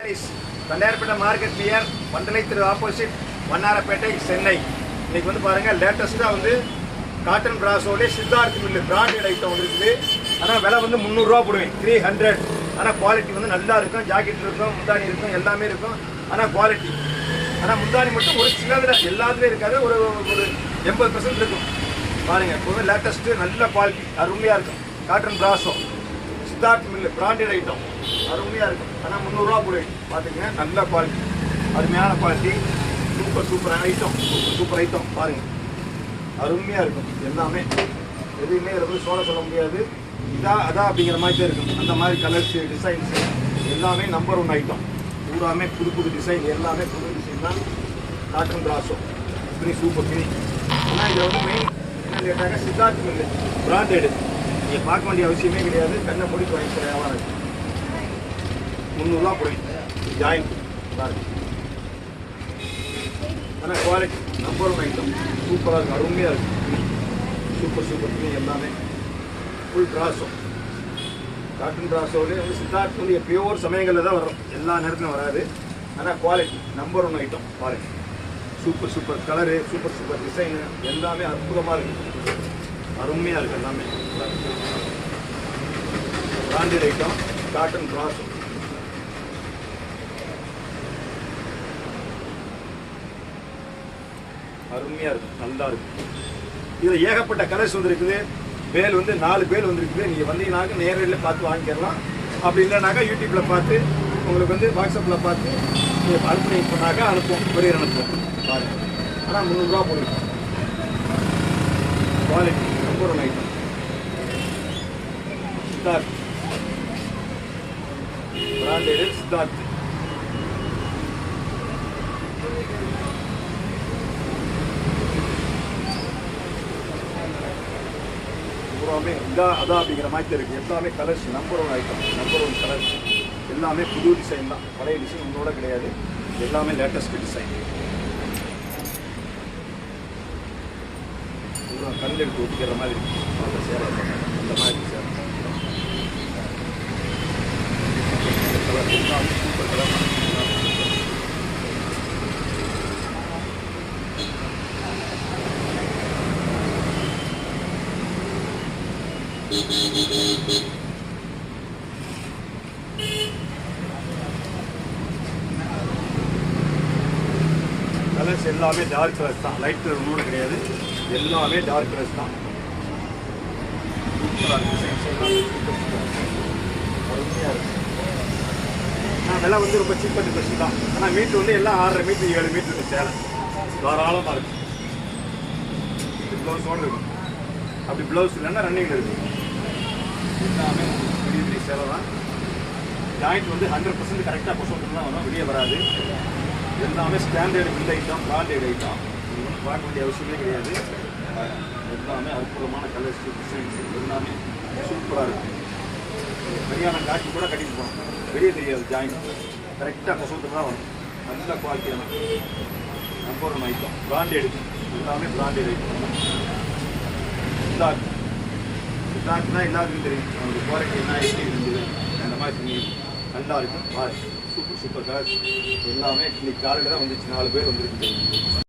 Tondiarpet market near வண்டலை திரு opposite Vannarapettai Chennai. இன்னைக்கு வந்து பாருங்க லேட்டஸ்ட்டாக வந்து காட்டன் பிராஸோடைய சித்தார்த் மில்லு பிராண்டட் ஐட்டம் இருக்குது. ஆனால் விலை வந்து 300 ரூபா போடுவேன், 300. ஆனால் குவாலிட்டி வந்து நல்லா இருக்கும். ஜாக்கெட் இருக்கும், முந்தானி இருக்கும், எல்லாமே இருக்கும். ஆனால் குவாலிட்டி, ஆனால் முந்தானி மட்டும் ஒரு சிலதில் எல்லாத்துலேயும் இருக்காது, ஒரு 80% இருக்கும். பாருங்கள், எப்போதும் லேட்டஸ்ட்டு நல்ல குவாலிட்டி அருமையாக இருக்கும். Cotton பிராஸோ Siddharth mill branded item அருமையாக இருக்கும். ஆனால் 300 ரூபா போடுவேன். பார்த்துங்க, நல்ல குவாலிட்டி, அருமையான quality, super item, super item. பாருங்கள், அருமையாக இருக்கும். எல்லாமே எதுவுமே இதில் போய் சொல்ல முடியாது. அதான் அப்படிங்கிற மாதிரி தான் இருக்கும். அந்த மாதிரி கலர்ஸு, டிசைன்ஸு எல்லாமே நம்பர் 1 ஐட்டம். பூராமே புது டிசைன், எல்லாமே புது டிசைன் தான். காட்டன் பிராஸோ துணி சூப்பர் துணி. ஆனால் இதில் வந்து மெயின் என்ன கேட்டாங்க, சித்தார்த் மில்லு பிராண்டடு. நீங்கள் பார்க்க வேண்டிய அவசியமே கிடையாது. கண்ணை முடிக்க வாங்கிக்கிற வியாபாரம் இருக்குது. 300 ரூபா போடுவீங்க ஜாயிண்ட். பாருங்க, ஆனால் குவாலிட்டி நம்பர் 1 ஐட்டம். சூப்பராக இருக்கும், அருமையாக இருக்கும். சூப்பர் துணி எல்லாமே ஃபுல் பிராஸோ. காட்டன் பிராஸோடு வந்து சித்தார்த் வந்து பியூர் சமயங்களில் தான் வரும், எல்லா நேரத்திலும் வராது. ஆனால் quality number 1 item. Quality super colour, super design எல்லாமே அற்புதமாக இருக்குது, அருமையாக இருக்குது. எல்லாமே பிராண்டட் ஐட்டம் காட்டன் பிராஸோ. அருமையாக இருக்கும், நல்லா இருக்கும். இதில் ஏகப்பட்ட கலர்ஸ் வந்துருக்குது. பேல் வந்து 4 பேல் வந்துருக்குது. நீங்கள் வந்தீங்கன்னாக்க நேரில் பார்த்து வாங்கிக்கலாம். அப்படி இல்லைனாக்கா யூடியூப்பில் பார்த்து உங்களுக்கு வந்து வாட்ஸ்அப்பில் பார்த்து நீங்கள் அனுப்புனீங்க பண்ணாக்கா அனுப்புவோம், கொரியர் அனுப்புவோம். பாருங்கள், ஆனால் 300 ரூபா போடுவோம். Quality number 1 item. Siddharth branded Siddharth. பூராமே அதான் அப்படிங்கிற மாதிரி இருக்குது. எல்லாமே colours number 1 item, number 1 colours. எல்லாமே புது டிசைன் தான், பழைய டிசைன் ஒன்றோட கிடையாது. எல்லாமே லேட்டஸ்ட் டிசைன். கல் எடுத்து ஒட்டிக்கிற மாதிரி அந்த சேலை, அந்த மாதிரி சேலை. கலர் எல்லாமே சூப்பர் கலர். கலர்ஸ் எல்லாமே டார்க் கலர்ஸ் தான், லைட் கலர் ஒன்றும் கிடையாது. எல்லாமே டார்க் கலர்ஸ் தான். சூப்பராக இருக்குது, டிசைன்ஸ் எல்லாமே சூப்பர் அருமையாக இருக்குது. ஆனால் விலை வந்து ரொம்ப சீப்பர் பெஸ்ட் தான். ஆனால் மீட்ரு வந்து எல்லாம் 6.5 மீட்ரு 7 மீட்ரு இருக்குது சேலை. தாராளமாக இருக்குது. ப்ளவுஸோடு இருக்கும். அப்படி ப்ளவுஸ் இல்லைன்னா ரன்னிங்கில் இருக்குது. எல்லாமே பெரிய சேலை தான். ஜாயிண்ட் வந்து 100% கரெக்டாக பொசோட்டு தான் வரும், வெளியே வராது. எல்லாமே standard mill item, branded item. இது ஒன்றும் பார்க்க வேண்டிய அவசியமே கிடையாது. எல்லாமே அற்புதமான கலர்ஸ், டிசைன்ஸ் எல்லாமே சூப்பராக இருக்குது. சரியான காட்சி கூட கட்டிட்டு போகணும், வெளியே தெரியாது. ஜாயிண்ட் கரெக்டாக பொசோட்டு தான் வரும். நல்ல குவாலிட்டியான நம்பர் 1 ஐட்டம், பிராண்டட். எல்லாமே பிராண்டட் ஐட்டம். சித்தார்த்னா எல்லாத்துக்கும் தெரியும் அவங்களுக்கு குவாலிட்டி என்ன, எப்படி இருந்தது. அந்த மாதிரி துணி நல்லா இருக்கும். சூப்பர் கலர்ஸ் எல்லாமே இன்னைக்கு காலையில் தான் வந்துச்சு. 4 பேர் வந்துருக்கு.